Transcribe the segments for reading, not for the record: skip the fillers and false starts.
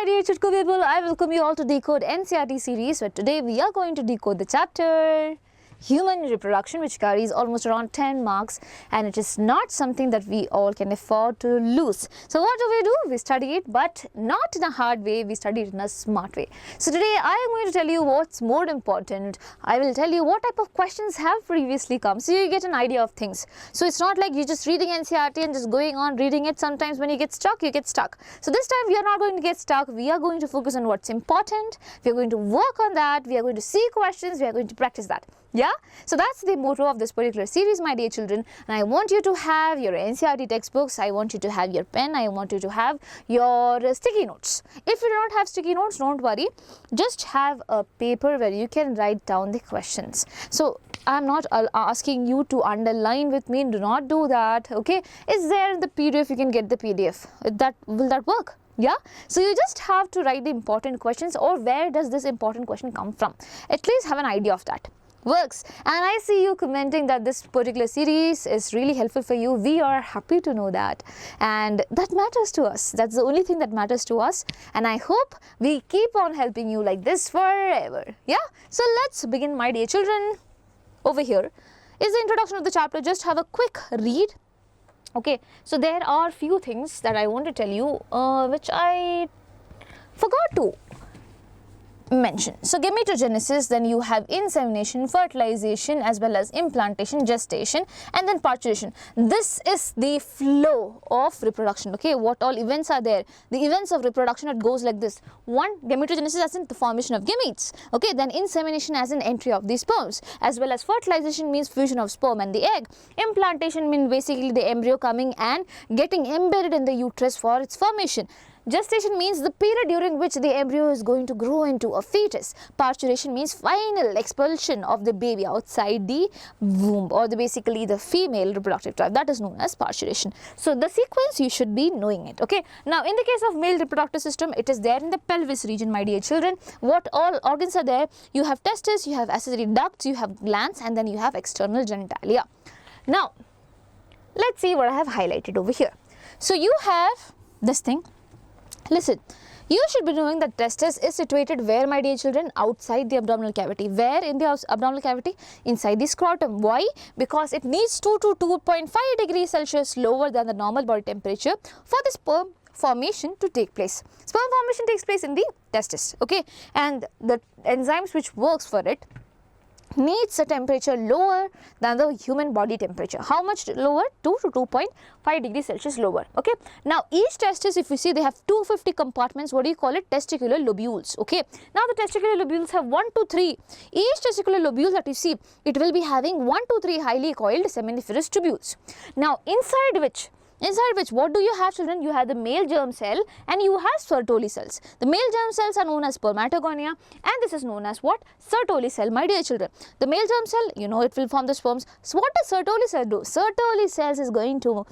my dear Chutku people, I welcome you all to Decode NCERT series, where today we are going to decode the chapter Human Reproduction, which carries almost around 10 marks, and it is not something that we all can afford to lose. So what do? We study it, but not in a hard way, we study it in a smart way. So today I am going to tell you what's more important. I will tell you what type of questions have previously come, so you get an idea of things. So it's not like you're just reading NCERT and just going on reading it. Sometimes when you get stuck, you get stuck. So this time we are not going to get stuck. We are going to focus on what's important. We are going to work on that. We are going to see questions. We are going to practice that. Yeah, so that's the motto of this particular series, my dear children, and I want you to have your NCERT textbooks, I want you to have your pen, I want you to have your sticky notes. If you do not have sticky notes, don't worry, just have a paper where you can write down the questions. So I'm not asking you to underline with me, do not do that, okay? It's there in the PDF, you can get the PDF. Will that work? Yeah, so you just have to write the important questions, or where does this important question come from? At least have an idea of that. Works. And I see you commenting that this particular series is really helpful for you. We are happy to know that, and that matters to us. That's the only thing that matters to us, and I hope we keep on helping you like this forever. Yeah, so let's begin, my dear children. Over here is the introduction of the chapter. Just have a quick read. Okay, so there are few things that I want to tell you which I forgot to mention. So gametogenesis, then you have insemination, fertilization, as well as implantation, gestation, and then parturition. This is the flow of reproduction. Okay, what all events are there? The events of reproduction, it goes like this. One, gametogenesis as in the formation of gametes. Okay, then insemination as in entry of the sperms, as well as fertilization means fusion of sperm and the egg. Implantation means basically the embryo coming and getting embedded in the uterus for its formation. Gestation means the period during which the embryo is going to grow into a fetus. Parturition means final expulsion of the baby outside the womb, or basically the female reproductive tract. That is known as parturition. So the sequence, you should be knowing it. Okay. Now in the case of male reproductive system, it is there in the pelvis region, my dear children. What all organs are there? You have testes, you have accessory ducts, you have glands, and then you have external genitalia. Now let's see what I have highlighted over here. So you have this thing. Listen, you should be knowing that testis is situated where, my dear children? Outside the abdominal cavity. Where in the abdominal cavity? Inside the scrotum. Why? Because it needs 2 to 2.5 degrees Celsius lower than the normal body temperature for the sperm formation to take place. Sperm formation takes place in the testis, okay? And the enzymes which works for it needs a temperature lower than the human body temperature. How much lower? 2 to 2.5 degrees Celsius lower. Okay. Now each testis, if you see, they have 250 compartments. What do you call it? Testicular lobules. Okay. Now the testicular lobules have 1 to 3. Each testicular lobule that you see, it will be having 1 to 3 highly coiled seminiferous tubules. Now inside which, what do you have, children? You have the male germ cell and you have Sertoli cells. The male germ cells are known as spermatogonia, and this is known as what? Sertoli cell, my dear children. The male germ cell, you know, it will form the sperms. So what does Sertoli cell do? Sertoli cells is going to,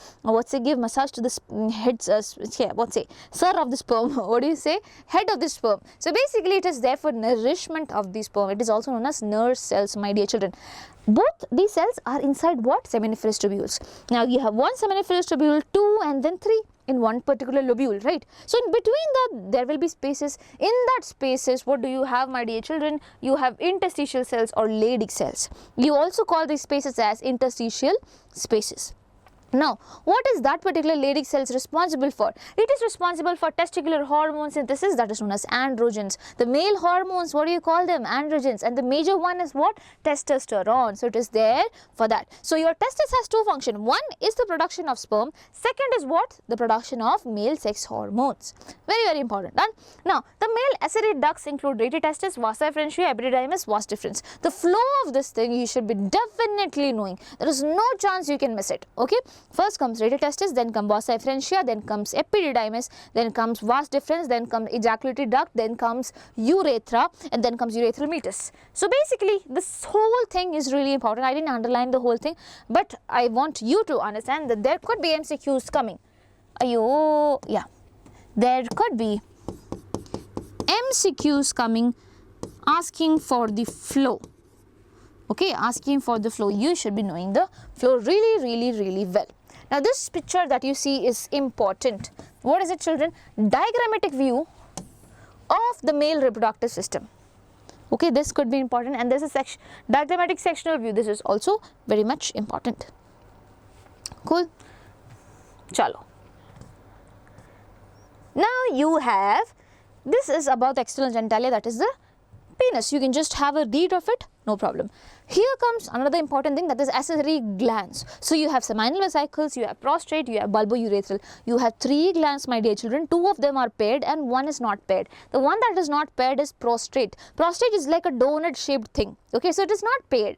give massage to the head, sir of the sperm. What do you say? Head of the sperm. So basically it is there for nourishment of the sperm. It is also known as nurse cells, my dear children. Both these cells are inside what? Seminiferous tubules. Now you have one seminiferous tubule, 2, and then 3 in one particular lobule, right? So in between that, there will be spaces. In that spaces, what do you have, my dear children? You have interstitial cells or Leydig cells. You also call these spaces as interstitial spaces. Now, what is that particular Leydig cells responsible for? It is responsible for testicular hormone synthesis, that is known as androgens. The male hormones, what do you call them? Androgens. And the major one is what? Testosterone. So it is there for that. So your testis has two functions. One is the production of sperm. Second is what? The production of male sex hormones. Very, very important. Done. Now, the male accessory ducts include rete testis, vasa efferentia, epididymis, vas deferens. The flow of this thing you should be definitely knowing. There is no chance you can miss it. Okay. First comes rete testis, then comes vasa efferentia, then comes epididymis, then comes vas deferens, then comes ejaculatory duct, then comes urethra, and then comes urethral meatus. So basically this whole thing is really important. I didn't underline the whole thing, but I want you to understand that there could be MCQs coming. Yeah, there could be MCQs coming asking for the flow. Okay, asking for the flow. You should be knowing the flow really well. Now this picture that you see is important. What is it, children? Diagrammatic view the male reproductive system. Okay, this could be important, and there's a diagrammatic sectional view. This is also very much important. Cool. Chalo. Now you have, this is about the external genitalia, that is the penis. You can just have a read of it, no problem. Here comes another important thing, that is accessory glands. So you have seminal vesicles, you have prostate, you have bulbourethral. You have 3 glands, my dear children. 2 of them are paired and 1 is not paired. The one that is not paired is prostate. Prostate is like a donut shaped thing. Okay, so it is not paired.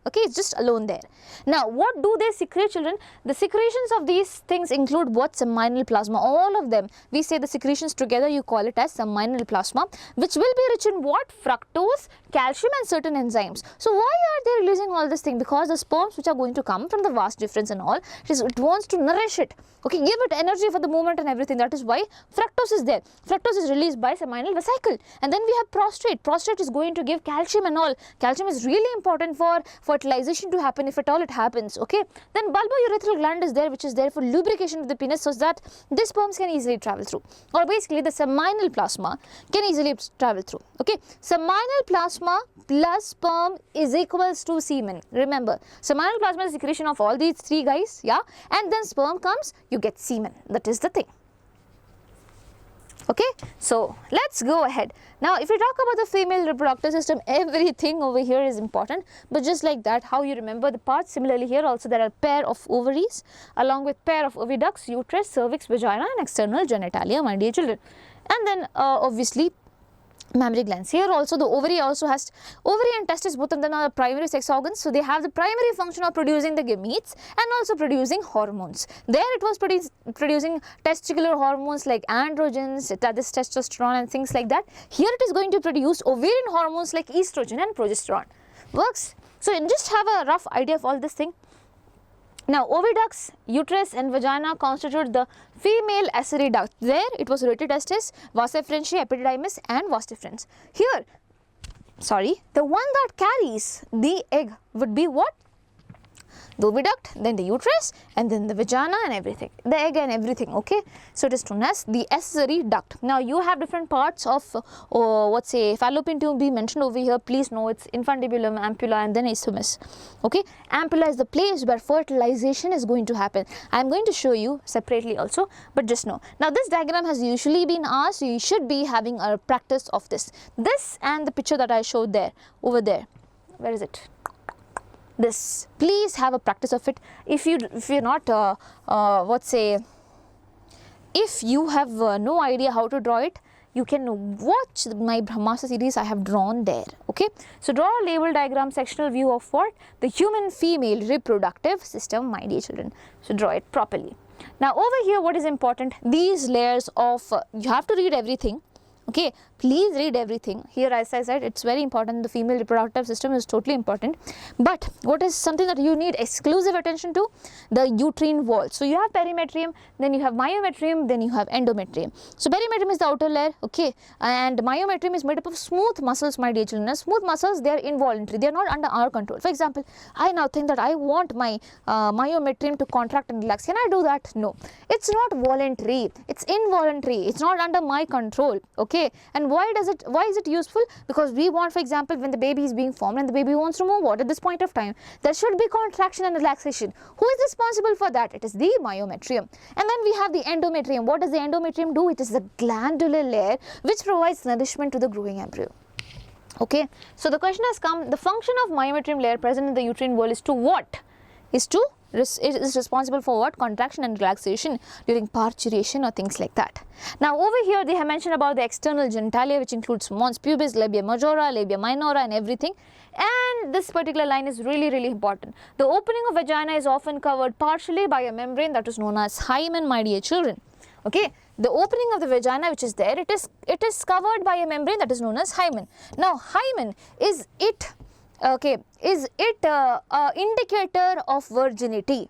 Okay, it's just alone there. Now, what do they secrete, children? The secretions of these things include what? Seminal plasma. All of them. We say the secretions together, you call it as seminal plasma, which will be rich in what? Fructose, calcium and certain enzymes. So, why are they releasing all this thing? Because the sperms which are going to come from the vast difference and all, it wants to nourish it. Okay, give it energy for the movement and everything. That is why fructose is there. Fructose is released by seminal vesicle. And then we have prostate. Prostate is going to give calcium and all. Calcium is really important for fertilization to happen, if at all it happens. Okay, then bulbourethral gland is there, which is there for lubrication of the penis, so that the sperms can easily travel through, or basically the seminal plasma can easily travel through. Okay, seminal plasma plus sperm is equals to semen. Remember, seminal plasma is secretion of all these 3 guys, yeah, and then sperm comes, you get semen. That is the thing. Okay, so let's go ahead. Now, if we talk about the female reproductive system, everything over here is important, but just like that, how you remember the parts. Similarly, here also there are pair of ovaries along with pair of oviducts, uterus, cervix, vagina and external genitalia, my dear children. And then obviously mammary glands. Here also the ovary also has, ovary and testis, both of them are primary sex organs. So they have the primary function of producing the gametes and also producing hormones. There it was producing testicular hormones like androgens, that is testosterone and things like that. Here it is going to produce ovarian hormones like estrogen and progesterone. Works. So just have a rough idea of all this thing. Now, oviducts, uterus and vagina constitute the female accessory duct. There it was rototestis, vas efferentia, epididymis and vas deferens. Here, the one that carries the egg would be what? The oviduct, then the uterus and then the vagina and everything, the egg and everything. Okay, so it is known as the accessory duct. Now you have different parts of fallopian tube be mentioned over here. Please know it's infundibulum, ampulla and then isthmus. Okay, ampulla is the place where fertilization is going to happen. I am going to show you separately also, but just know. Now this diagram has usually been asked, so you should be having a practice of this. This and the picture that I showed there, over there, where is it? This, please have a practice of it. If you're not if you have no idea how to draw it, you can watch my Brahmasa series I have drawn there. Okay, so draw a label diagram sectional view of what? The human female reproductive system, my dear children. So draw it properly. Now over here, what is important? These layers of you have to read everything. Okay, please read everything. Here, as I said, it's very important. The female reproductive system is totally important. But what is something that you need exclusive attention to? The uterine wall. So you have perimetrium, then you have myometrium, then you have endometrium. So perimetrium is the outer layer, okay, and myometrium is made up of smooth muscles, my dear children. Smooth muscles, they are involuntary, they are not under our control. For example, I now think that I want my myometrium to contract and relax. Can I do that? No, it's not voluntary, it's involuntary, it's not under my control. Okay, and why is it useful? Because we want, for example, when the baby is being formed and the baby wants to move out at this point of time, there should be contraction and relaxation. Who is responsible for that? It is the myometrium. And then we have the endometrium. What does the endometrium do? It is the glandular layer which provides nourishment to the growing embryo. Okay, so the question has come, the function of myometrium layer present in the uterine wall is to what? It is responsible for what? Contraction and relaxation during parturition or things like that. Now over here they have mentioned about the external genitalia, which includes mons pubis, labia majora, labia minora and everything. And this particular line is really important. The opening of vagina is often covered partially by a membrane that is known as hymen, my dear children. Okay, the opening of the vagina which is there, it is covered by a membrane that is known as hymen. Now hymen, is it indicator of virginity?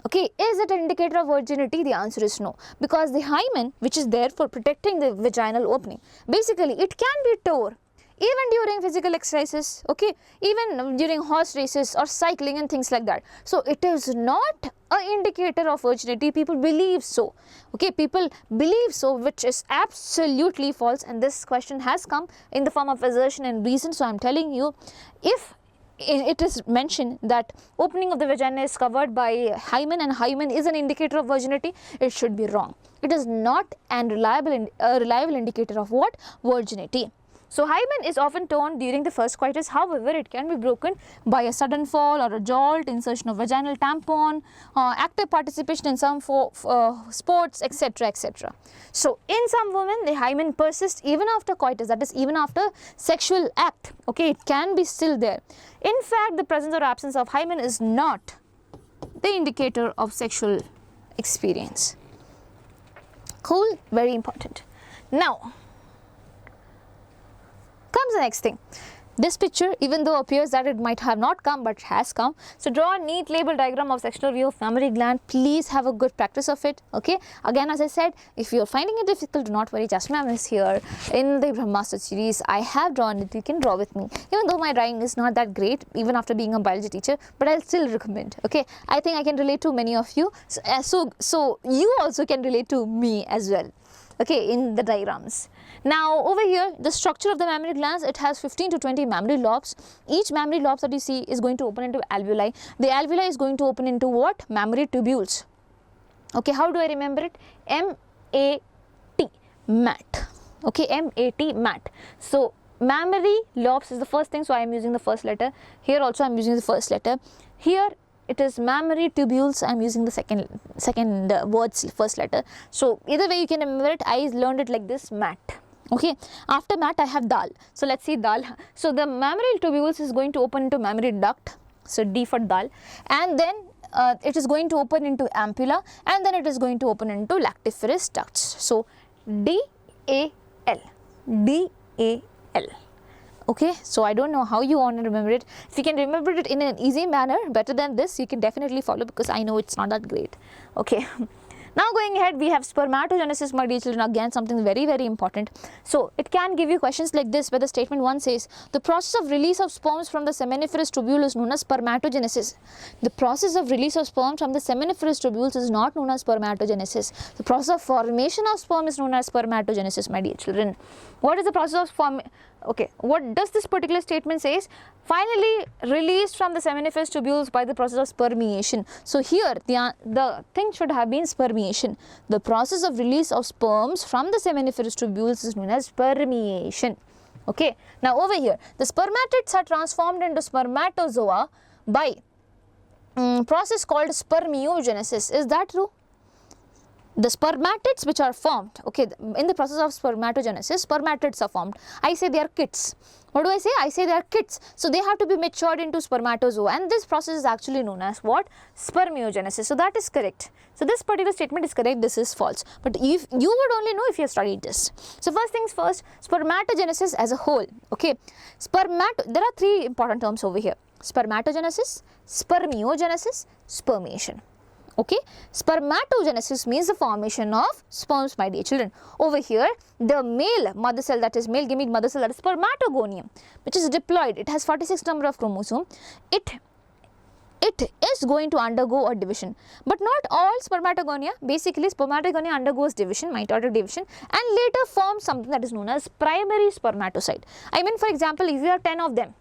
Okay, is it an indicator of virginity? The answer is no, because the hymen, which is there for protecting the vaginal opening, basically it can be tore even during physical exercises, okay, even during horse races or cycling and things like that. So it is not an indicator of virginity. People believe so, okay, people believe so, which is absolutely false, and this question has come in the form of assertion and reason. So I am telling you, if it is mentioned that opening of the vagina is covered by hymen and hymen is an indicator of virginity, it should be wrong. It is not an reliable indicator of what? Virginity. So hymen is often torn during the first coitus. However, it can be broken by a sudden fall or a jolt, insertion of vaginal tampon, active participation in some sports, etc., etc. So in some women, the hymen persists even after coitus, that is even after sexual act, okay, it can be still there. In fact, the presence or absence of hymen is not the indicator of sexual experience. Cool, very important. Now comes the next thing. This picture, even though appears that it might have not come, but has come. So draw a neat label diagram of sectional view of mammary gland. Please have a good practice of it, okay. Again, as I said, if you are finding it difficult, do not worry, Jasmine Ma'am is here in the Brahmastra series. I have drawn it, you can draw with me. Even though my drawing is not that great, even after being a biology teacher, but I'll still recommend, okay. I think I can relate to many of you, so you also can relate to me as well, okay, in the diagrams. Now over here, the structure of the mammary glands, it has 15 to 20 mammary lobes. Each mammary lobes that you see is going to open into alveoli. The alveoli is going to open into what? Mammary tubules. Okay, how do I remember it? M-A-T, mat. Okay, M-A-T, mat. So mammary lobes is the first thing, so I am using the first letter. Here also I am using the first letter. Here it is mammary tubules, I am using the second word's first letter. So either way you can remember it. I learned it like this, mat. Okay, after mat I have dal. So let's see dal. So the mammary tubules is going to open into mammary duct. So D for dal, and then it is going to open into ampulla, and then it is going to open into lactiferous ducts. So D-A-L, D-A-L. Okay, so I don't know how you want to remember it. If you can remember it in an easy manner, better than this, you can definitely follow, because I know it's not that great. Okay. Now going ahead, we have spermatogenesis, my dear children, again something very, very important. So it can give you questions like this, where the statement 1 says, the process of release of sperms from the seminiferous tubule is known as spermatogenesis. The process of release of sperms from the seminiferous tubules is not known as spermatogenesis. The process of formation of sperm is known as spermatogenesis, my dear children. What is the process of formation? Okay, what does this particular statement says? Finally released from the seminiferous tubules by the process of spermiation. So here the thing should have been spermiation. The process of release of sperms from the seminiferous tubules is known as spermiation. Okay, now over here the spermatids are transformed into spermatozoa by process called spermiogenesis. Is that true? The spermatids which are formed, okay, in the process of spermatogenesis, spermatids are formed. I say they are kits. What do I say? I say they are kits. So they have to be matured into spermatozoa, and this process is actually known as what? Spermiogenesis. So that is correct. So this particular statement is correct, this is false. But if you would only know if you have studied this. So first things first, spermatogenesis as a whole, okay. There are three important terms over here: spermatogenesis, spermiogenesis, spermiation. Okay, spermatogenesis means the formation of sperms, my dear children. Over here, the male mother cell, that is male gamete mother cell, that is spermatogonium, which is diploid. It has 46 number of chromosomes. It is going to undergo a division, but not all spermatogonia. Basically, spermatogonia undergoes division, mitotic division, and later forms something that is known as primary spermatocyte. I mean, for example, if you have 10 of them,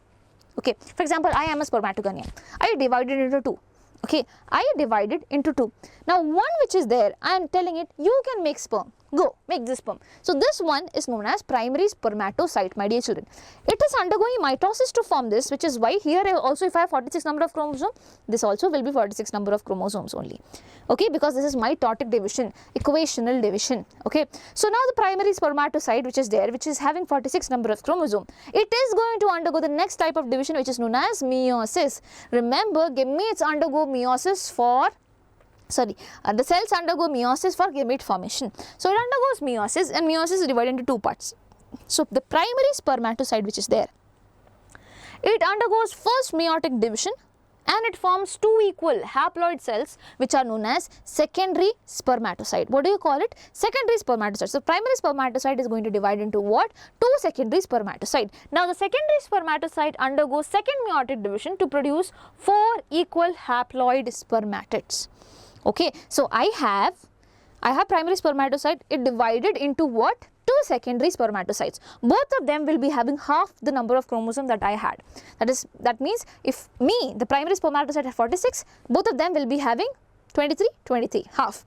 okay, for example, I am a spermatogonia. I divided into 2. Okay, I divided into 2. Now one which is there, I am telling it, you can make sperm. Go, make this sperm. So this one is known as primary spermatocyte, my dear children. It is undergoing mitosis to form this, which is why here also if I have 46 number of chromosomes, this also will be 46 number of chromosomes only. Okay, because this is mitotic division, equational division. Okay, so now the primary spermatocyte which is there, which is having 46 number of chromosomes, it is going to undergo the next type of division, which is known as meiosis. Remember, gametes undergo meiosis for the cells undergo meiosis for gamete formation. So it undergoes meiosis, and meiosis is divided into 2 parts. So the primary spermatocyte which is there, it undergoes first meiotic division, and it forms two equal haploid cells which are known as secondary spermatocyte. What do you call it? Secondary spermatocyte. So primary spermatocyte is going to divide into what? Two secondary spermatocyte. Now the secondary spermatocyte undergoes second meiotic division to produce 4 equal haploid spermatids. Okay, so I have primary spermatocyte, it divided into what? 2 secondary spermatocytes. Both of them will be having half the number of chromosomes that I had. That means if the primary spermatocyte had 46, both of them will be having 23, half.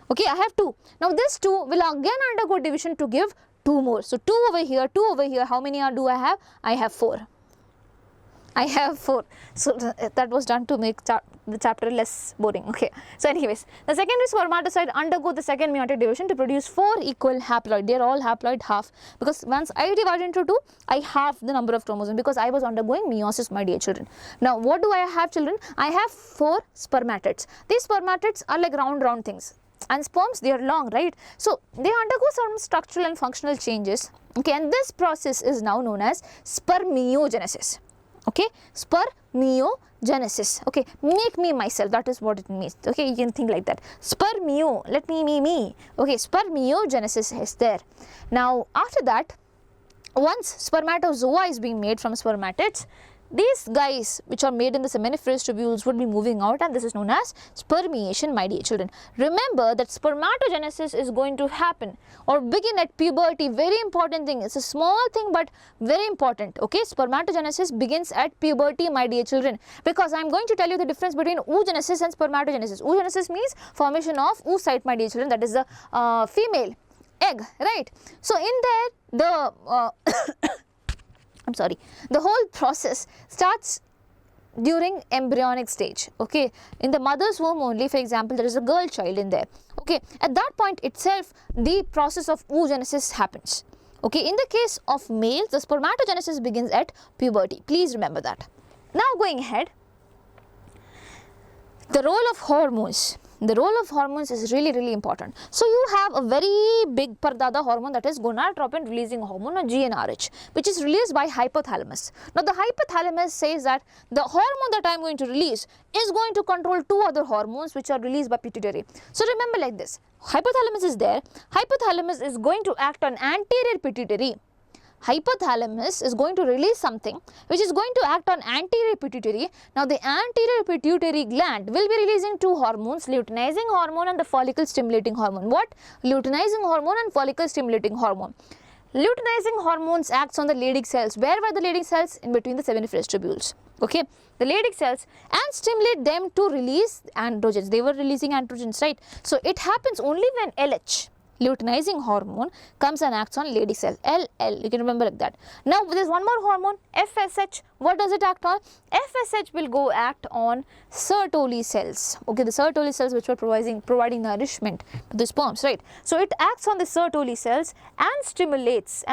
Okay, I have 2. Now this 2 will again undergo division to give 2 more. So 2 over here, 2 over here. How many do I have? I have 4. I have 4. So that was done to make the chapter less boring. Okay. So anyways, the secondary spermatocyte undergo the second meiotic division to produce 4 equal haploid. They are all haploid half, because once I divide into 2, I half the number of chromosomes, because I was undergoing meiosis, my dear children. Now what do I have, children? I have 4 spermatids. These spermatids are like round things, and sperms, they are long, right? So they undergo some structural and functional changes. Okay, and this process is now known as spermiogenesis. Okay, spermiogenesis. Okay, make me myself, that is what it means. Okay, you can think like that. Spermio, let me. Okay, spermiogenesis is there. Now after that, once spermatozoa is being made from spermatids, these guys which are made in the seminiferous tubules would be moving out, and this is known as spermiation, my dear children. Remember that spermatogenesis is going to happen or begin at puberty. Very important thing. It's a small thing but very important. Okay, spermatogenesis begins at puberty, my dear children, because I am going to tell you the difference between oogenesis and spermatogenesis. Oogenesis means formation of oocyte, my dear children, that is the female egg, right? So in there the the whole process starts during embryonic stage. Okay, in the mother's womb only, for example, there is a girl child in there. Okay, at that point itself the process of oogenesis happens. Okay, in the case of males, the spermatogenesis begins at puberty. Please remember that. Now going ahead, the role of hormones. The role of hormones is really important. So you have a very big pardada hormone, that is gonadotropin releasing hormone, or GnRH, which is released by hypothalamus. Now the hypothalamus says that the hormone that I am going to release is going to control 2 other hormones which are released by pituitary. So remember like this, hypothalamus is there, hypothalamus is going to act on anterior pituitary. Hypothalamus is going to release something which is going to act on anterior pituitary. Now the anterior pituitary gland will be releasing 2 hormones, luteinizing hormone and the follicle stimulating hormone. What? Luteinizing hormone and follicle stimulating hormone. Luteinizing hormones acts on the Leydig cells. Where were the Leydig cells? In between the seminiferous tubules. Okay, the Leydig cells, and stimulate them to release androgens. They were releasing androgens, right? So it happens only when LH, luteinizing hormone, comes and acts on Leydig cell. LL, you can remember like that. Now there is one more hormone, FSH. What does it act on? FSH will go act on Sertoli cells. Okay, the Sertoli cells which were providing nourishment to the sperms, right? So it acts on the Sertoli cells and stimulates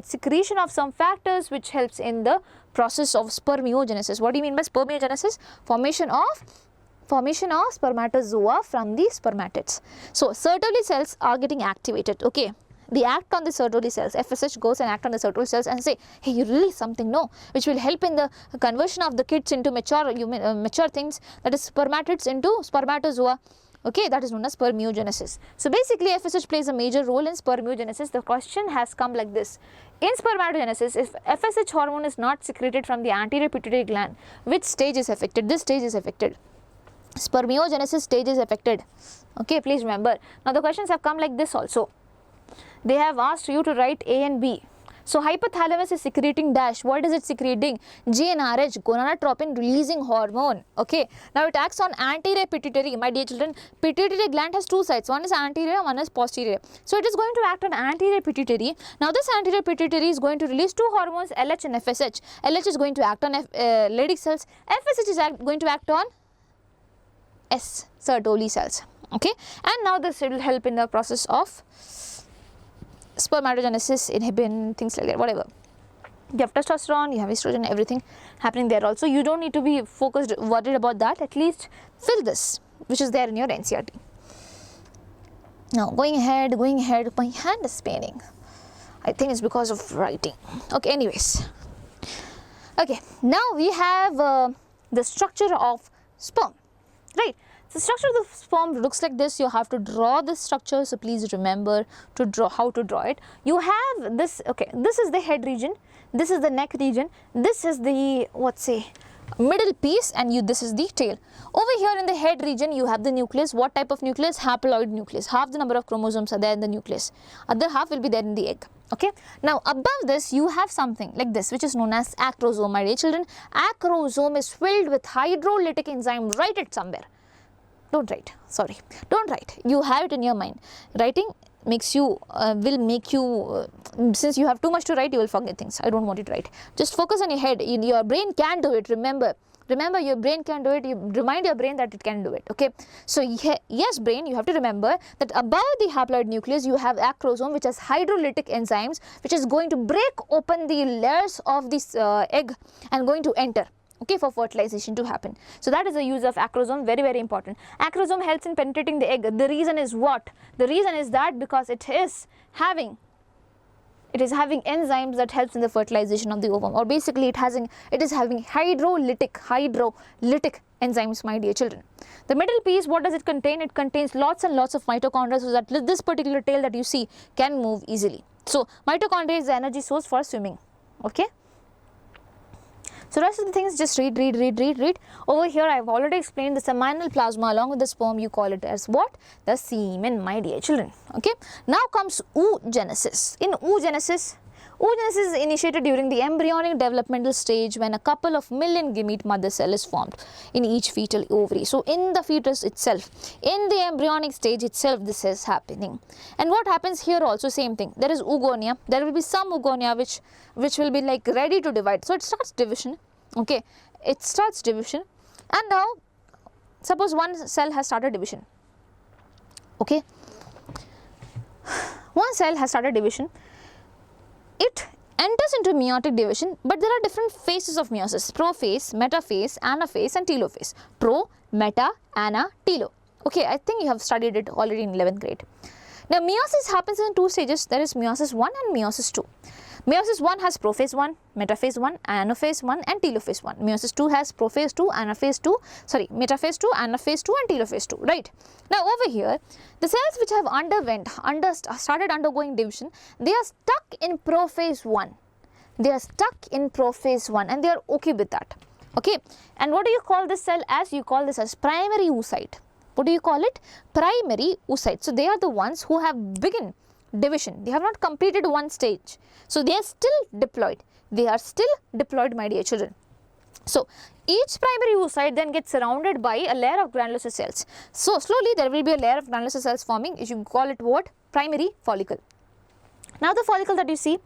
secretion of some factors which helps in the process of spermiogenesis. What do you mean by spermiogenesis? Formation of spermatozoa from the spermatids. So Sertoli cells are getting activated. Okay, they act on the Sertoli cells. FSH goes and act on the Sertoli cells and say, hey, you release something, no, which will help in the conversion of the kids into mature things, that is spermatids into spermatozoa. Okay, that is known as spermiogenesis. So basically FSH plays a major role in spermiogenesis. The question has come like this: in spermatogenesis, if FSH hormone is not secreted from the anterior pituitary gland, which stage is affected? This stage is affected. Spermiogenesis stage is affected. Okay, please remember. Now the questions have come like this also. They have asked you to write A and B. So hypothalamus is secreting dash. What is it secreting? GnRH, gonadotropin releasing hormone. Okay, now it acts on anterior pituitary. My dear children, pituitary gland has 2 sides. One is anterior, one is posterior. So it is going to act on anterior pituitary. Now this anterior pituitary is going to release 2 hormones, LH and FSH. LH is going to act on Leydig cells. FSH is going to act on Sertoli cells. Okay, and now this will help in the process of spermatogenesis, inhibin, things like that, whatever. You have testosterone, you have estrogen, everything happening there also. You don't need to be worried about that. At least fill this, which is there in your NCERT. Now going ahead, my hand is paining. I think it's because of writing. Okay, anyways. Okay, now we have the structure of sperm, right? The structure of the sperm looks like this. You have to draw this structure, so please remember to draw how to draw it. You have this, okay, this is the head region, this is the neck region, this is the middle piece, and this is the tail. Over here in the head region you have the nucleus. What type of nucleus? Haploid nucleus. Half the number of chromosomes are there in the nucleus, other half will be there in the egg. Okay, now above this you have something like this, which is known as acrosome, my dear children. Acrosome is filled with hydrolytic enzyme. Write it somewhere. Don't write, sorry, don't write, you have it in your mind. Writing makes you, will make you, since you have too much to write, you will forget things. I don't want you to write. Just focus on your head. Your brain can do it, remember, your brain can do it. You remind your brain that it can do it. Okay, so yes, brain, you have to remember that above the haploid nucleus you have acrosome, which has hydrolytic enzymes, which is going to break open the layers of this egg and going to enter, okay, for fertilization to happen. So that is the use of acrosome, very, very important. Acrosome helps in penetrating the egg. The reason is what? The reason is that because it is having enzymes that helps in the fertilization of the ovum, or basically it is having hydrolytic enzymes, my dear children. The middle piece, what does it contain? It contains lots and lots of mitochondria, so that this particular tail that you see can move easily. So mitochondria is the energy source for swimming. Okay. So rest of the things just read. Over here I have already explained the seminal plasma along with the sperm. You call it as what? The semen, my dear children. Okay. Now comes oogenesis. In oogenesis is initiated during the embryonic developmental stage, when a couple of million gamete mother cell is formed in each fetal ovary. So in the fetus itself, in the embryonic stage itself, this is happening. And what happens here also, same thing. There is oogonia. There will be some oogonia which will be like ready to divide. So it starts division. Okay, it starts division, and now suppose one cell has started division. Okay, one cell has started division. It enters into meiotic division, but there are different phases of meiosis: prophase, metaphase, anaphase and telophase. Pro, meta, ana, telo. Okay, I think you have studied it already in 11th grade. Now meiosis happens in two stages. There is meiosis 1 and meiosis 2. Meiosis 1 has prophase 1, metaphase 1, anaphase 1 and telophase 1. Meiosis 2 has prophase 2, metaphase 2 anaphase 2 and telophase 2, right? Now over here, the cells which have started undergoing division, they are stuck in prophase 1. They are stuck in prophase 1 and they are okay with that. Okay, and what do you call this cell as? You call this as primary oocyte. What do you call it? Primary oocyte. So they are the ones who have begun division. They have not completed one stage. So they are still diploid. They are still diploid, my dear children. So each primary oocyte then gets surrounded by a layer of granulosa cells. So slowly there will be a layer of granulosa cells forming. You call it what? Primary follicle. Now the follicle that you see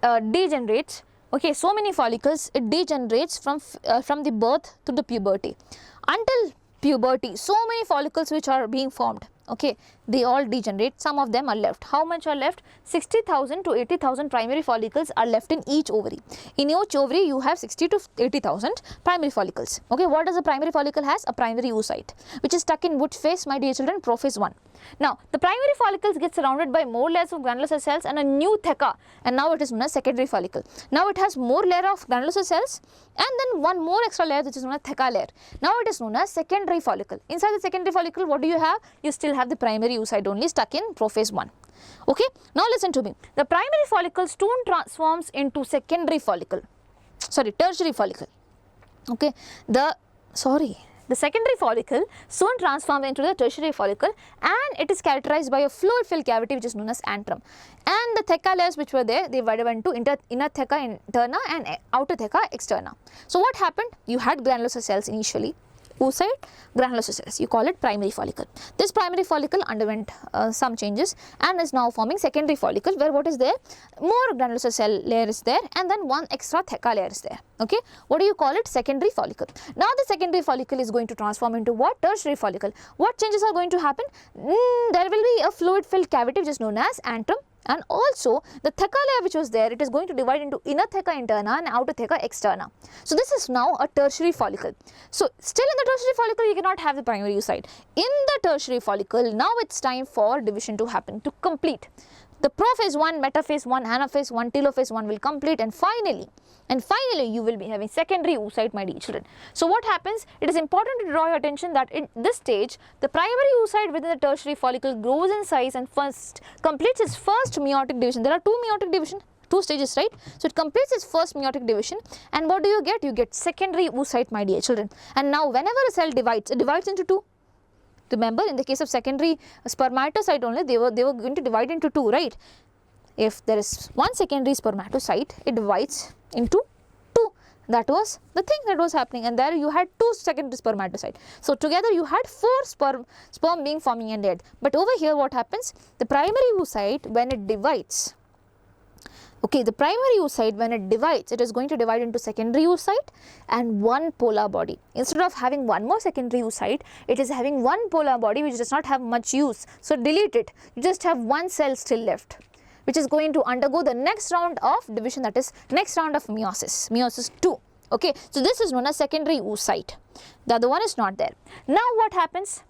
degenerates. Okay, so many follicles, it degenerates from the birth to the puberty. Until puberty, so many follicles which are being formed. Okay, they all degenerate. Some of them are left. How much are left? 60,000 to 80,000 primary follicles are left in each ovary. In each ovary you have 60 to 80,000 primary follicles. Okay, what does a primary follicle has? A primary oocyte, which is stuck in which phase, my dear children? Prophase 1. Now the primary follicles get surrounded by more layers of granulosa cells and a new theca, and now it is known as secondary follicle. Now it has more layer of granulosa cells and then one more extra layer which is known as theca layer. Now it is known as secondary follicle. Inside the secondary follicle, what do you have? You still have the primary oocyte only stuck in prophase 1. Okay, now listen to me. The primary follicle soon transforms into tertiary follicle. Okay, the secondary follicle soon transforms into the tertiary follicle, and it is characterized by a fluid filled cavity which is known as antrum. And the theca layers which were there, they divided into inner theca interna and outer theca externa. So what happened? You had granulosa cells initially, oocyte, granulosa cells. You call it primary follicle. This primary follicle underwent some changes and is now forming secondary follicle, where what is there? More granulosa cell layer is there and then one extra theca layer is there. Okay, what do you call it? Secondary follicle. Now the secondary follicle is going to transform into what? Tertiary follicle. What changes are going to happen? There will be a fluid filled cavity which is known as antrum, and also the theca layer which was there, it is going to divide into inner theca interna and outer theca externa. So this is now a tertiary follicle. So still in the tertiary follicle you cannot have the primary oocyte. In the tertiary follicle, now it's time for division to happen, to complete. The prophase 1, metaphase 1, anaphase 1, telophase 1 will complete, and finally you will be having secondary oocyte, my dear children. So what happens? It is important to draw your attention that in this stage, the primary oocyte within the tertiary follicle grows in size and first completes its first meiotic division. There are two meiotic division, two stages, right? So it completes its first meiotic division, and what do you get? You get secondary oocyte, my dear children. And now whenever a cell divides, it divides into two. Remember, in the case of secondary spermatocyte only, they were going to divide into two, right? If there is one secondary spermatocyte, it divides into two. That was the thing that was happening, and there you had two secondary spermatocytes. So together you had four sperm being forming an egg. But over here what happens? The primary oocyte, when it divides, okay, the primary oocyte, when it divides, it is going to divide into secondary oocyte and one polar body. Instead of having one more secondary oocyte, it is having one polar body which does not have much use. So delete it. You just have one cell still left, which is going to undergo the next round of division, that is next round of meiosis, meiosis 2. Okay, so this is known as secondary oocyte. The other one is not there. Now what happens?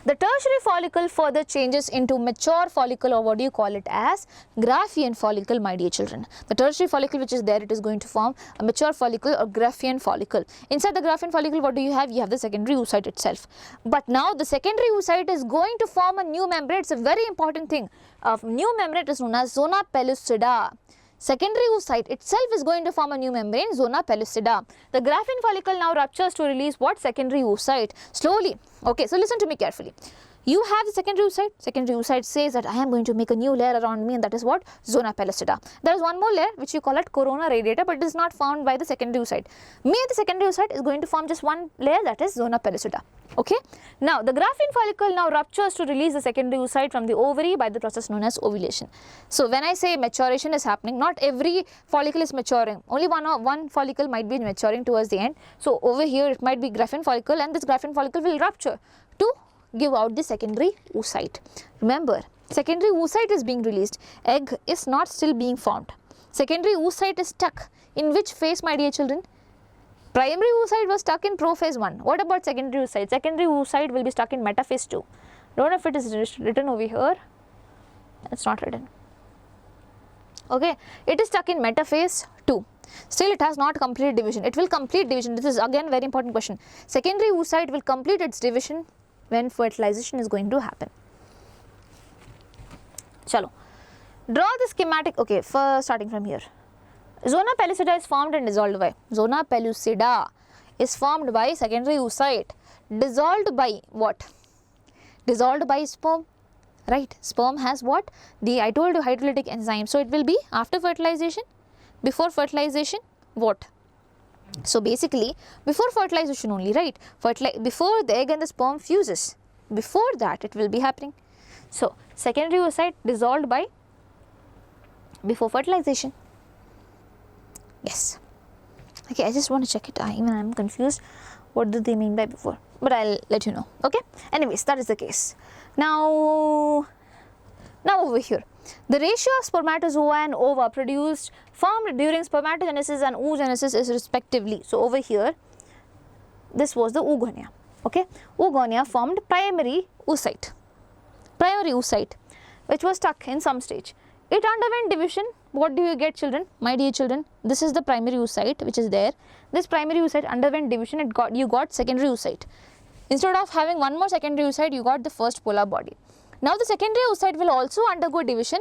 The tertiary follicle further changes into mature follicle, or what do you call it as? Graphian follicle, my dear children. The tertiary follicle which is there, it is going to form a mature follicle or Graphian follicle. Inside the Graphian follicle, what do you have? You have the secondary oocyte itself. But now the secondary oocyte is going to form a new membrane. It's a very important thing. New membrane is known as zona pellucida. Secondary oocyte itself is going to form a new membrane, zona pellucida. The Graphian follicle now ruptures to release what? Secondary oocyte. Slowly. Okay, so listen to me carefully. You have the secondary oocyte. Secondary oocyte says that I am going to make a new layer around me, and that is what? Zona pellucida. There is one more layer which you call it corona radiata, but it is not found by the secondary oocyte. The secondary oocyte is going to form just one layer, that is zona pellucida. Okay. Now the Graphian follicle now ruptures to release the secondary oocyte from the ovary by the process known as ovulation. So when I say maturation is happening, not every follicle is maturing. Only one follicle might be maturing towards the end. So over here it might be Graphian follicle, and this Graphian follicle will rupture to give out the secondary oocyte. Remember, secondary oocyte is being released. Egg is not still being formed. Secondary oocyte is stuck. In which phase, my dear children? Primary oocyte was stuck in prophase 1. What about secondary oocyte? Secondary oocyte will be stuck in metaphase 2. Don't know if it is written over here. It's not written. Okay, it is stuck in metaphase 2. Still it has not completed division. It will complete division. This is again very important question. Secondary oocyte will complete its division when fertilization is going to happen. Chalo. Draw the schematic. Okay, first starting from here. Zona pellucida is formed and dissolved by. Zona pellucida is formed by secondary oocyte. Dissolved by what? Dissolved by sperm. Right. Sperm has what? I told you hydrolytic enzyme. So it will be after fertilization, before fertilization, what? So basically before fertilization only, right? Before the egg and the sperm fuses, before that it will be happening. So secondary oocyte dissolved by before fertilization. Yes. Okay, I just want to check it. Even I am confused. What do they mean by before? But I'll let you know. Okay. Anyways, that is the case. Now over here, the ratio of spermatozoa and ova produced formed during spermatogenesis and oogenesis is respectively. So over here, this was the oogonia. Okay, oogonia formed primary oocyte, which was stuck in some stage. It underwent division. What do you get, children? My dear children, this is the primary oocyte which is there. This primary oocyte underwent division. You got secondary oocyte. Instead of having one more secondary oocyte, you got the first polar body. Now the secondary oocyte will also undergo division,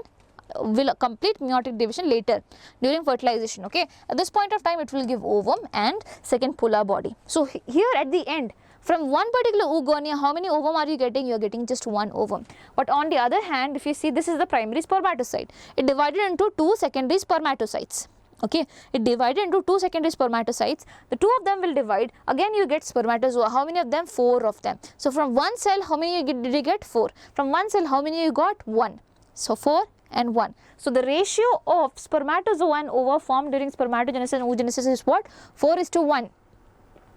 will complete meiotic division later during fertilization. Okay, at this point of time it will give ovum and second polar body. So here at the end, from one particular oogonia, how many ovum are you getting? You are getting just one ovum. But on the other hand, if you see, this is the primary spermatocyte. It divided into two secondary spermatocytes. Okay, it divided into two secondary spermatocytes. The two of them will divide. Again you get spermatozoa. How many of them? 4 of them. So from one cell, how many did you get? 4. From one cell, how many you got? 1. So 4 and 1. So the ratio of spermatozoa and ova formed during spermatogenesis and oogenesis is what? 4:1.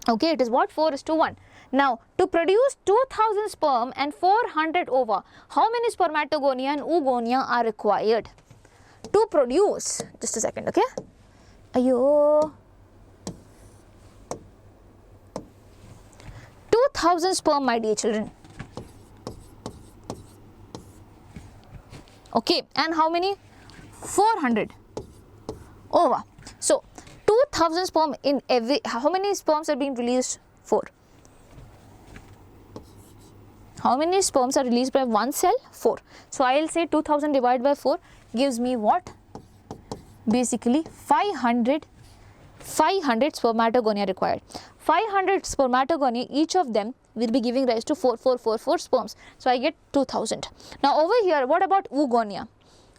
Okay, it is what? 4:1. Now to produce 2000 sperm and 400 ova, how many spermatogonia and oogonia are required to produce? Just a second, okay? Ayo. 2000 sperm, my dear children. Okay, and how many? 400 over. So 2000 sperm in every, how many sperms are being released? 4. How many sperms are released by one cell? 4. So I will say 2000 divided by 4 gives me what? Basically 500 spermatogonia required. 500 spermatogonia, each of them will be giving rise to 4 sperms. So I get 2000. Now over here, what about oogonia?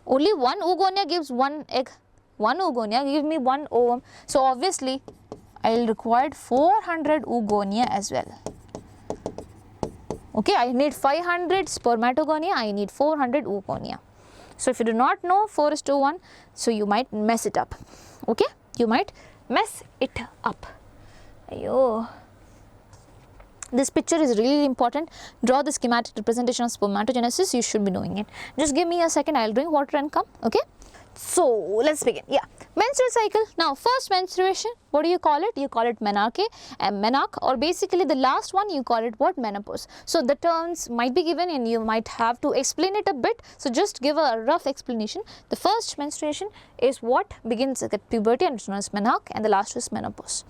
Only one oogonia gives one egg. One oogonia gives me one ovum. So obviously I will require 400 oogonia as well. Okay, I need 500 spermatogonia, I need 400 oogonia. So if you do not know 4:1, so you might mess it up. Okay, you might mess it up. Ayo. This picture is really important. Draw the schematic representation of spermatogenesis. You should be knowing it. Just give me a second. I will drink water and come. Okay. So let's begin. Yeah, menstrual cycle. Now first menstruation, what do you call it? You call it menarche and menarche, or basically the last one you call it what? Menopause. So the terms might be given and you might have to explain it a bit. So just give a rough explanation. The first menstruation is what begins at puberty and it's known as menarche, and the last is menopause.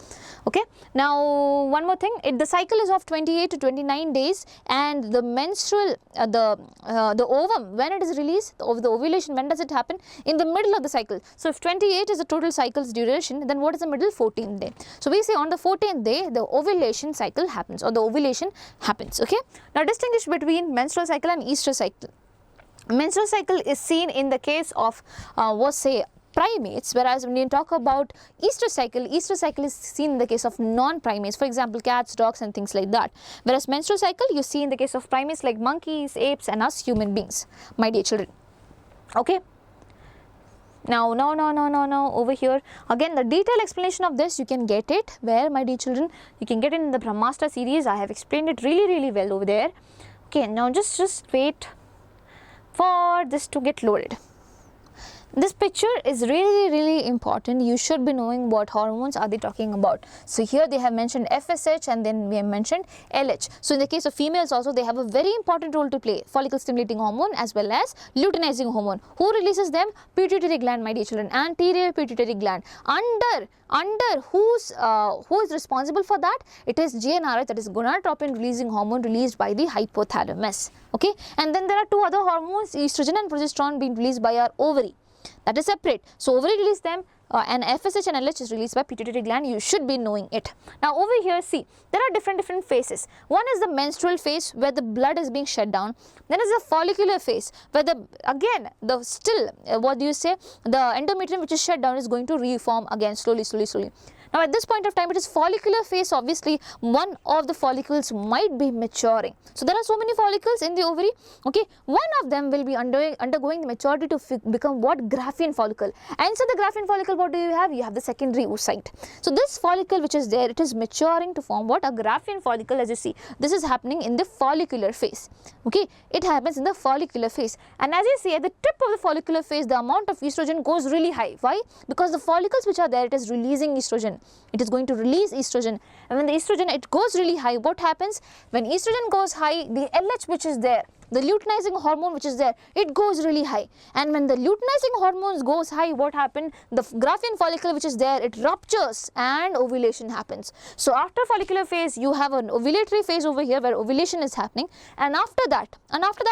Okay. Now one more thing, the cycle is of 28 to 29 days, and the menstrual the ovum, when it is released, the ovulation, when does it happen? In the middle of the cycle. So if 28 is the total cycle's duration, then what is the middle? 14th day. So we say on the 14th day the ovulation cycle happens, or the ovulation happens. Okay. Now distinguish between menstrual cycle and estrous cycle. Menstrual cycle is seen in the case of primates, whereas when you talk about estrous cycle is seen in the case of non-primates, for example cats, dogs and things like that. Whereas menstrual cycle you see in the case of primates like monkeys, apes and us human beings, my dear children. Okay. Now over here again the detailed explanation of this you can get it where, my dear children? You can get it in the Brahmastra series. I have explained it really well over there. Okay, now just wait for this to get loaded. This picture is really important. You should be knowing what hormones are they talking about. So here they have mentioned FSH and then we have mentioned LH. So in the case of females also they have a very important role to play. Follicle stimulating hormone as well as luteinizing hormone. Who releases them? Pituitary gland, my dear children. Anterior pituitary gland. Under who is responsible for that? It is GnRH, that is gonadotropin releasing hormone released by the hypothalamus. Okay, and then there are two other hormones, estrogen and progesterone, being released by our ovary. That is separate. So ovary release them and FSH and LH is released by pituitary gland. You should be knowing it. Now over here see, there are different phases. One is the menstrual phase where the blood is being shut down. Then is the follicular phase where the endometrium which is shut down is going to reform again slowly. Now at this point of time it is follicular phase. Obviously one of the follicles might be maturing. So there are so many follicles in the ovary. Okay, one of them will be undergoing the maturity to become what? Graphene follicle. And inside the graphene follicle what do you have? You have the secondary oocyte. So this follicle which is there, it is maturing to form what? A graphene follicle. As you see, this is happening in the follicular phase. Okay, it happens in the follicular phase, and as you see at the tip of the follicular phase the amount of estrogen goes really high. Why? Because the follicles which are there, it is releasing estrogen. It is going to release estrogen, and when the estrogen it goes really high, what happens? When estrogen goes high, the LH which is there, the luteinizing hormone which is there, it goes really high, and when the luteinizing hormones goes high, what happens? The graphene follicle which is there, it ruptures and ovulation happens. So after follicular phase you have an ovulatory phase over here where ovulation is happening, and after that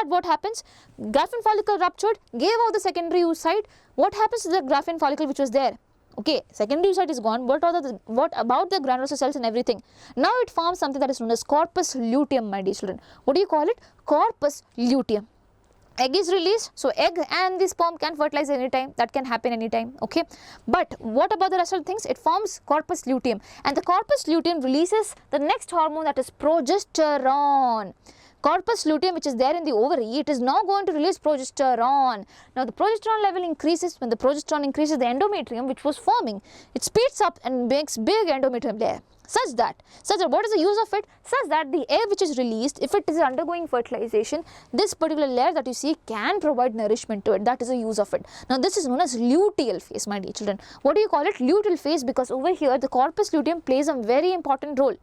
what happens? Graphene follicle ruptured, gave out the secondary oocyte. What happens to the graphene follicle which was there? Okay, secondary oocyte is gone. What about the granulosa cells and everything? Now it forms something that is known as corpus luteum, my dear children. What do you call it? Corpus luteum. Egg is released, so egg and the sperm can fertilize anytime. That can happen anytime. Okay, but what about the rest of the things? It forms corpus luteum, and the corpus luteum releases the next hormone, that is progesterone. Corpus luteum which is there in the ovary, it is now going to release progesterone. Now the progesterone level increases. When the progesterone increases, the endometrium which was forming, it speeds up and makes big endometrium layer. Such that what is the use of it? Such that the egg which is released, if it is undergoing fertilization, this particular layer that you see can provide nourishment to it. That is the use of it. Now this is known as luteal phase, my dear children. What do you call it? Luteal phase, because over here the corpus luteum plays a very important role.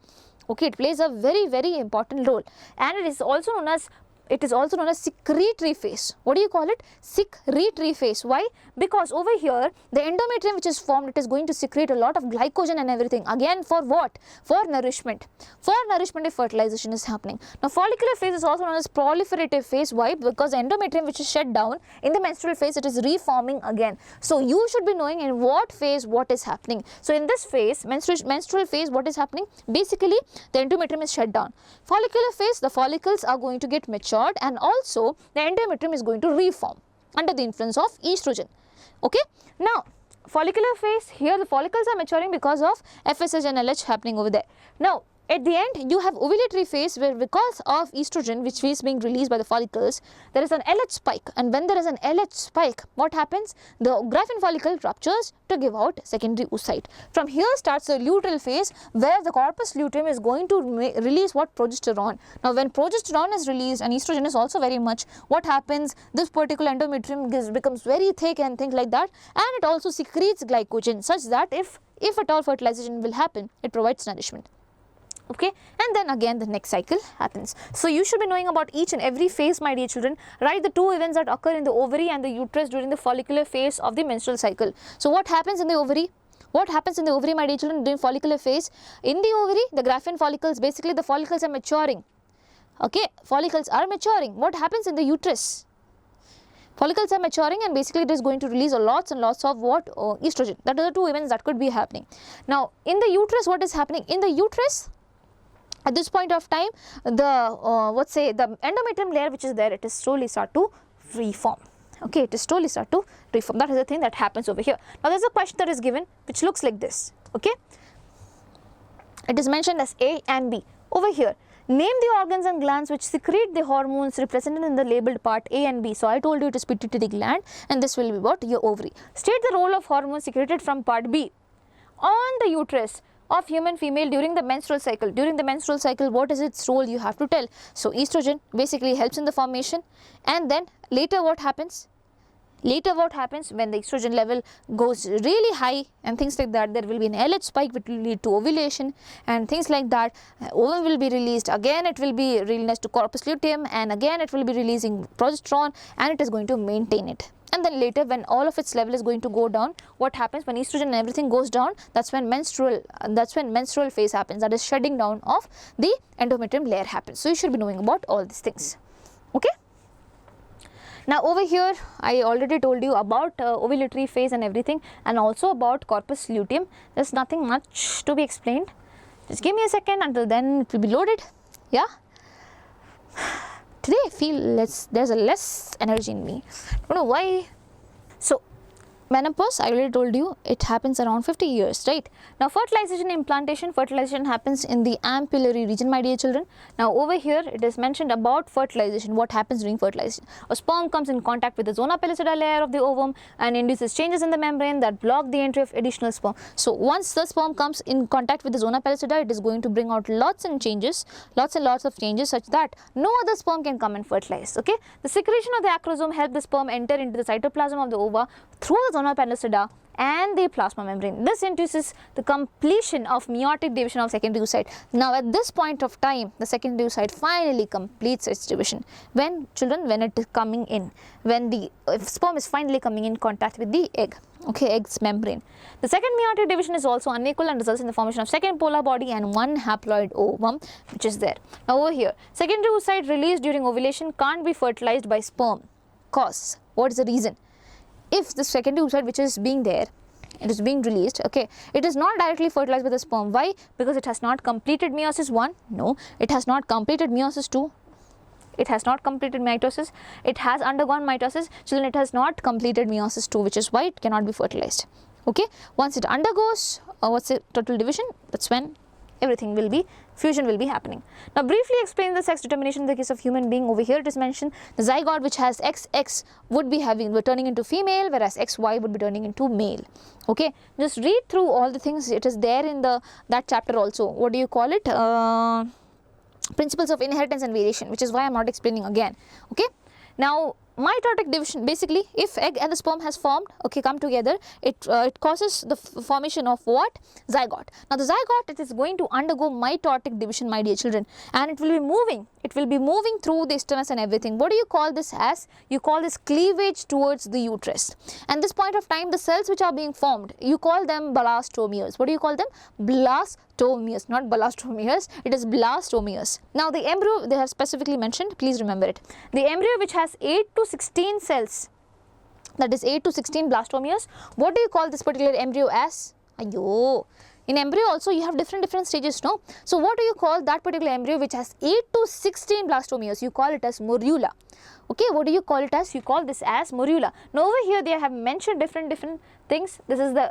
Okay, it plays a very important role, and it is also known as it is also known as secretory phase. What do you call it? Secretory phase. Why? Because over here the endometrium which is formed, it is going to secrete a lot of glycogen and everything. Again, for what? For nourishment. For nourishment if fertilization is happening. Now follicular phase is also known as proliferative phase. Why? Because the endometrium which is shut down in the menstrual phase, it is reforming again. So you should be knowing in what phase what is happening. So in this phase, menstrual phase, what is happening? Basically the endometrium is shut down. Follicular phase, the follicles are going to get matured and also the endometrium is going to reform under the influence of estrogen. Okay. Now follicular phase, here the follicles are maturing because of FSH and LH happening over there. Now at the end you have ovulatory phase, where because of estrogen which is being released by the follicles, there is an LH spike, and when there is an LH spike, what happens? The graphene follicle ruptures to give out secondary oocyte. From here starts the luteal phase, where the corpus luteum is going to release what? Progesterone. Now when progesterone is released and estrogen is also very much, what happens? This particular endometrium becomes very thick and things like that, and it also secretes glycogen such that if at all fertilization will happen, it provides nourishment. Okay, and then again the next cycle happens. So you should be knowing about each and every phase, my dear children. Write the two events that occur in the ovary and the uterus during the follicular phase of the menstrual cycle. So what happens in the ovary? What happens in the ovary, my dear children, during follicular phase? In the ovary, the graphene follicles, basically the follicles are maturing. Okay, follicles are maturing. What happens in the uterus? Follicles are maturing and basically it is going to release lots and lots of what? Estrogen. That are the two events that could be happening. Now in the uterus, what is happening? In the uterus, at this point of time, the the endometrium layer which is there, it is slowly start to reform. Okay, it is slowly start to reform. That is the thing that happens over here. Now there is a question that is given which looks like this. Okay, it is mentioned as A and B. Over here, name the organs and glands which secrete the hormones represented in the labeled part A and B. So I told you it is pituitary gland, and this will be what? Your ovary. State the role of hormones secreted from part B on the uterus of human female during the menstrual cycle. During the menstrual cycle, what is its role? You have to tell. So estrogen basically helps in the formation, and then later what happens? Later what happens when the estrogen level goes really high and things like that, there will be an LH spike which will lead to ovulation and things like that. Ovum will be released, again it will be released to corpus luteum, and again it will be releasing progesterone, and it is going to maintain it. And then later when all of its level is going to go down, what happens? When estrogen and everything goes down, that's when menstrual phase happens, that is shedding down of the endometrium layer happens. So you should be knowing about all these things. Okay. Now over here I already told you about ovulatory phase and everything, and also about corpus luteum. There's nothing much to be explained. Just give me a second, until then it will be loaded. Yeah. Today I feel there's a less energy in me. I don't know why. So menopause, I already told you, it happens around 50 years, right? Now fertilization, implantation, fertilization happens in the ampullary region, my dear children. Now over here it is mentioned about fertilization, what happens during fertilization. A sperm comes in contact with the zona pellucida layer of the ovum and induces changes in the membrane that block the entry of additional sperm. So once the sperm comes in contact with the zona pellucida, it is going to bring out lots and lots of changes such that no other sperm can come and fertilize. Okay, the secretion of the acrosome helps the sperm enter into the cytoplasm of the ova through the zona pellucida and the plasma membrane. This induces the completion of meiotic division of secondary oocyte. Now at this point of time, the secondary oocyte finally completes its division. When it is coming in, when the sperm is finally coming in contact with the egg. Okay, egg's membrane. The second meiotic division is also unequal and results in the formation of second polar body and one haploid ovum which is there. Now over here, secondary oocyte released during ovulation can't be fertilized by sperm. Cause, what is the reason? If the secondary oocyte which is being there, it is being released, okay, it is not directly fertilized by the sperm. Why? Because it has not completed meiosis 1, no, it has not completed meiosis 2, it has not completed mitosis, it has undergone mitosis, children, it has not completed meiosis 2, which is why it cannot be fertilized. Okay, once it undergoes what's the total division, that's when everything will be, fusion will be happening. Now briefly explain the sex determination in the case of human being. Over here it is mentioned the zygote which has XX would be turning into female, whereas XY would be turning into male. Okay, just read through all the things, it is there in that chapter also. What do you call it? Principles of inheritance and variation, which is why I am not explaining again. Okay, now mitotic division, basically if egg and the sperm has formed, okay, come together, it causes the formation of what? Zygote. Now the zygote, it is going to undergo mitotic division, my dear children, and it will be moving it will be moving through the isthmus and everything. What do you call this as? You call this cleavage towards the uterus. And this point of time, the cells which are being formed, you call them blastomeres. What do you call them? Blastomeres, not blastomeres, it is blastomeres. Now the embryo, they have specifically mentioned, please remember it. The embryo which has 8 to 16 cells, that is 8 to 16 blastomeres, what do you call this particular embryo as? Ayyo. In embryo also you have different stages, no? So what do you call that particular embryo which has 8 to 16 blastomeres? You call it as morula. Okay, what do you call it as? You call this as morula. Now over here they have mentioned different things. This is the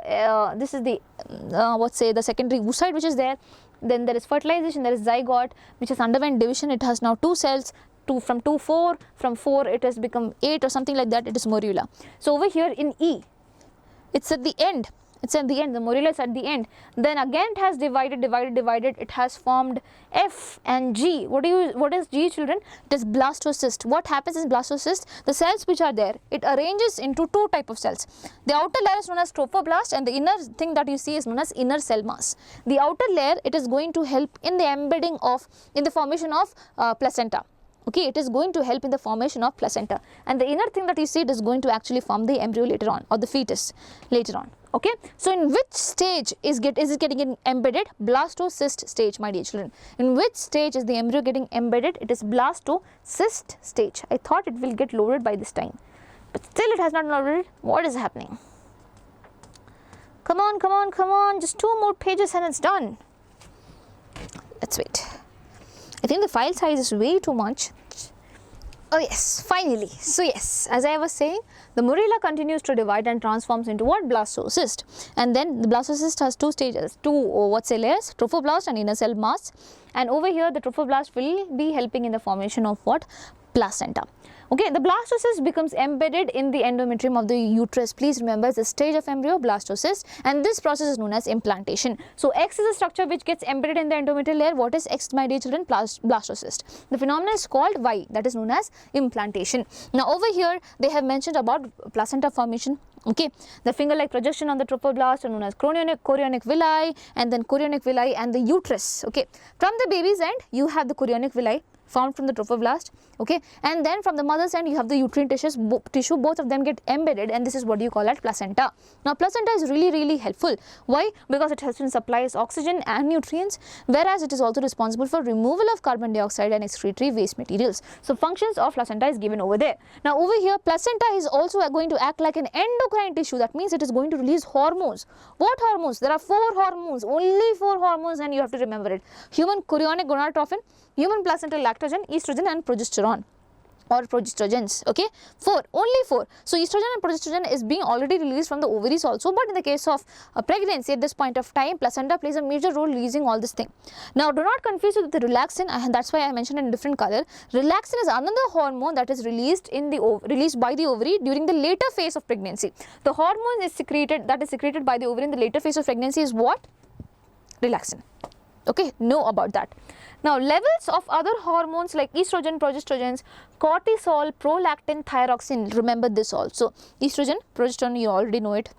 the secondary oocyte which is there. Then there is fertilization, there is zygote which has underwent division. It has now 2 cells. From 4 it has become 8 or something like that. It is morula. So over here in E, it's at the end. It's at the end, the morula is at the end. Then again it has divided, it has formed F and G. What is G, children? It is blastocyst. What happens in blastocyst? The cells which are there, it arranges into 2 type of cells. The outer layer is known as trophoblast and the inner thing that you see is known as inner cell mass. The outer layer, it is going to help in the embedding of, in the formation of placenta. Okay, it is going to help in the formation of placenta, and the inner thing that you see, it is going to actually form the embryo later on, or the fetus later on. Okay, so in which stage is it getting embedded? Blastocyst stage, my dear children. In which stage is the embryo getting embedded? It is blastocyst stage. I thought it will get loaded by this time, but still it has not loaded. What is happening? Come on, just 2 more pages and it's done. Let's wait. I think the file size is way too much. Oh yes, finally. So yes, as I was saying, the morula continues to divide and transforms into what? Blastocyst. And then the blastocyst has 2 stages, 2 layers, trophoblast and inner cell mass. And over here the trophoblast will be helping in the formation of what? Placenta. Okay, the blastocyst becomes embedded in the endometrium of the uterus. Please remember, it's a stage of embryo, blastocyst, and this process is known as implantation. So X is a structure which gets embedded in the endometrial layer. What is X, my dear children? Blastocyst. The phenomenon is called Y, that is known as implantation. Now over here they have mentioned about placenta formation. Okay, the finger-like projection on the trophoblast are known as chorionic villi, and then chorionic villi and the uterus. Okay, from the baby's end you have the chorionic villi formed from the trophoblast, okay, and then from the mother's end you have the uterine tissue, both of them get embedded, and this is what you call as placenta. Now placenta is really helpful. Why? Because it helps in supplies oxygen and nutrients, whereas it is also responsible for removal of carbon dioxide and excretory waste materials. So functions of placenta is given over there. Now over here placenta is also going to act like an endocrine tissue. That means it is going to release hormones. What hormones? There are 4 hormones, only 4 hormones, and you have to remember it. Human chorionic gonadotropin, human placental lactogen, estrogen and progesterone or progestrogens. Okay, 4, only 4. So estrogen and progesterone is being already released from the ovaries also, but in the case of pregnancy at this point of time, placenta plays a major role releasing all this thing. Now do not confuse it with the relaxin, and that's why I mentioned in different color. Relaxin is another hormone that is released by the ovary during the later phase of pregnancy. The hormone is secreted by the ovary in the later phase of pregnancy is what? Relaxin. Okay, know about that. Now levels of other hormones like estrogen, progestrogens, cortisol, prolactin, thyroxine, remember this also. Estrogen, progesterone, you already know it.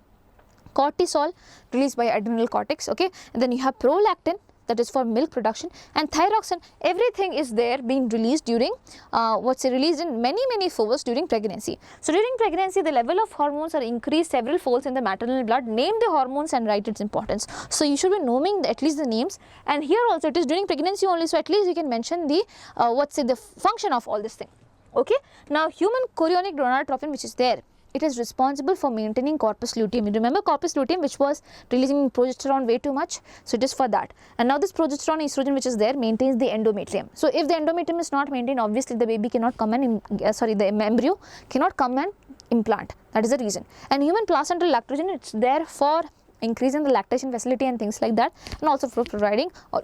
Cortisol released by adrenal cortex, okay, and then you have prolactin, that is for milk production, and thyroxine. Everything is there being released during released in many folds during pregnancy. So during pregnancy the level of hormones are increased several folds in the maternal blood. Name the hormones and write its importance. So you should be knowing at least the names, and here also it is during pregnancy only, so at least you can mention the the function of all this thing. Okay, now human chorionic gonadotropin, which is there, it is responsible for maintaining corpus luteum. You remember corpus luteum, which was releasing progesterone way too much, so it is for that. And now this progesterone, estrogen which is there maintains the endometrium. So if the endometrium is not maintained, obviously the baby cannot come and the embryo cannot come and implant. That is the reason. And human placental lactogen, it's there for increasing the lactation facility and things like that, and also for providing a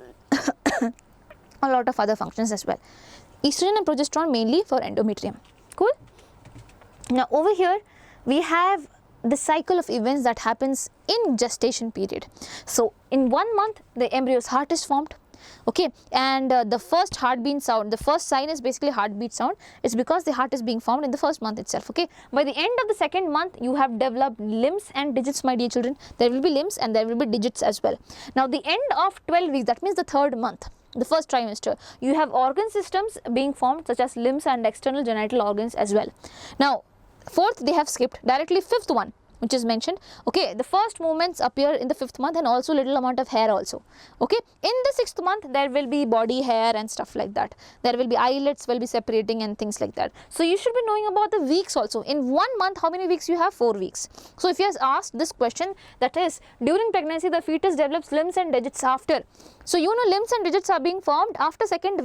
lot of other functions as well. Estrogen and progesterone mainly for endometrium. Cool. Now over here we have the cycle of events that happens in gestation period. So in 1 month the embryo's heart is formed, okay, and the first heartbeat sound, the first sign is basically heartbeat sound. It's because the heart is being formed in the first month itself. Okay, by the end of the 2nd month you have developed limbs and digits, my dear children. There will be limbs and there will be digits as well. Now the end of 12 weeks, that means the 3rd month, the first trimester. You have organ systems being formed such as limbs and external genital organs as well. Now, fourth they have skipped, directly fifth one which is mentioned. Okay, the first movements appear in the 5th month and also little amount of hair also. Okay, in the 6th month there will be body hair and stuff like that. There will be eyelets will be separating and things like that. So you should be knowing about the weeks also. In 1 month how many weeks you have? 4 weeks. So if you have asked this question, that is during pregnancy the fetus develops limbs and digits after. So you know limbs and digits are being formed after second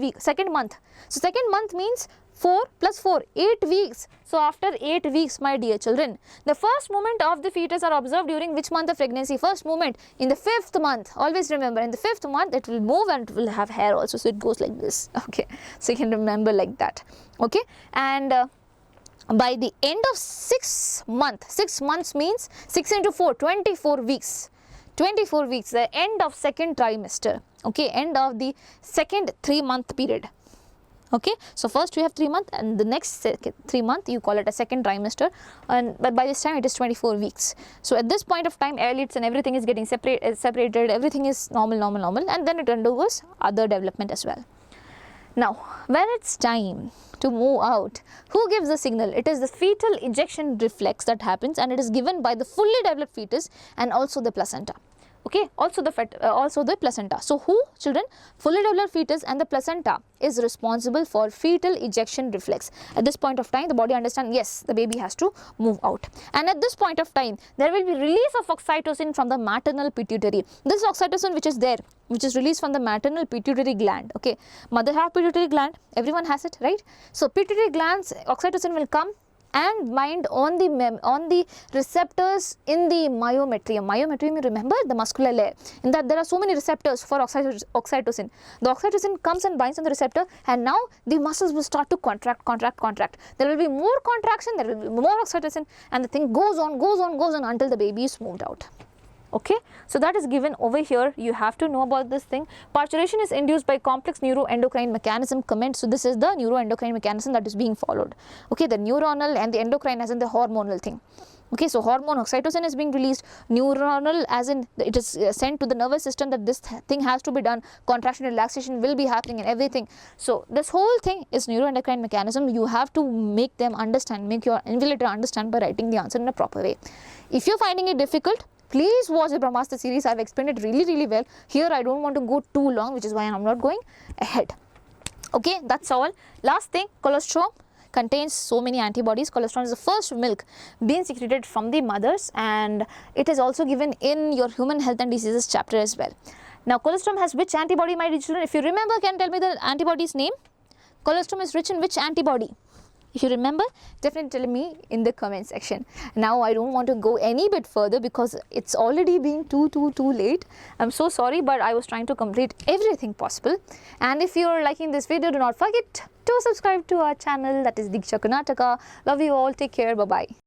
month. So second month means 4 plus 4, 8 weeks. So after 8 weeks, my dear children, the first movement of the fetus are observed during which month of pregnancy? First movement in the 5th month. Always remember, in the 5th month it will move and it will have hair also. So it goes like this. Okay, so you can remember like that. Okay, and by the end of 6 months means 6 into 4, 24 weeks. 24 weeks, the end of second trimester. Okay, end of the second 3-month period. Okay, so first we have 3 months and the next 3 months you call it a second trimester, and but by this time it is 24 weeks. So at this point of time eyelids and everything is getting separated, everything is normal, and then it undergoes other development as well. Now when it's time to move out, who gives the signal? It is the fetal ejection reflex that happens, and it is given by the fully developed fetus and also the placenta. Okay, also the placenta. So who, children? Fully developed fetus and the placenta is responsible for fetal ejection reflex. At this point of time the body understands, yes, the baby has to move out, and at this point of time there will be release of oxytocin from the maternal pituitary. This oxytocin which is there, which is released from the maternal pituitary gland. Okay, mother have pituitary gland, everyone has it, right? So pituitary glands, oxytocin will come and bind on the receptors in the myometrium. Myometrium, you remember, the muscular layer. In that there are so many receptors for oxytocin. The oxytocin comes and binds on the receptor, and now the muscles will start to contract. There will be more contraction, there will be more oxytocin, and the thing goes on until the baby is moved out. Okay, so that is given over here. You have to know about this thing. Parturition is induced by complex neuroendocrine mechanism. Comment. So this is the neuroendocrine mechanism that is being followed. Okay, the neuronal and the endocrine as in the hormonal thing. Okay, so hormone oxytocin is being released, neuronal as in it is sent to the nervous system that this thing has to be done, contraction, relaxation will be happening and everything. So this whole thing is neuroendocrine mechanism. You have to make them understand, make your invigilator understand by writing the answer in a proper way. If you are finding it difficult, please watch the Brahmastra series. I have explained it really well. Here I don't want to go too long, which is why I am not going ahead. Okay, that's all. Last thing, colostrum contains so many antibodies. Colostrum is the first milk being secreted from the mothers, and it is also given in your human health and diseases chapter as well. Now colostrum has which antibody, my dear children? If you remember, can tell me the antibody's name? Colostrum is rich in which antibody? If you remember, definitely tell me in the comment section. Now I don't want to go any bit further because it's already been too late. I'm so sorry, but I was trying to complete everything possible. And if you're liking this video, do not forget to subscribe to our channel, that is Diksha Karnataka. Love you all. Take care. Bye-bye.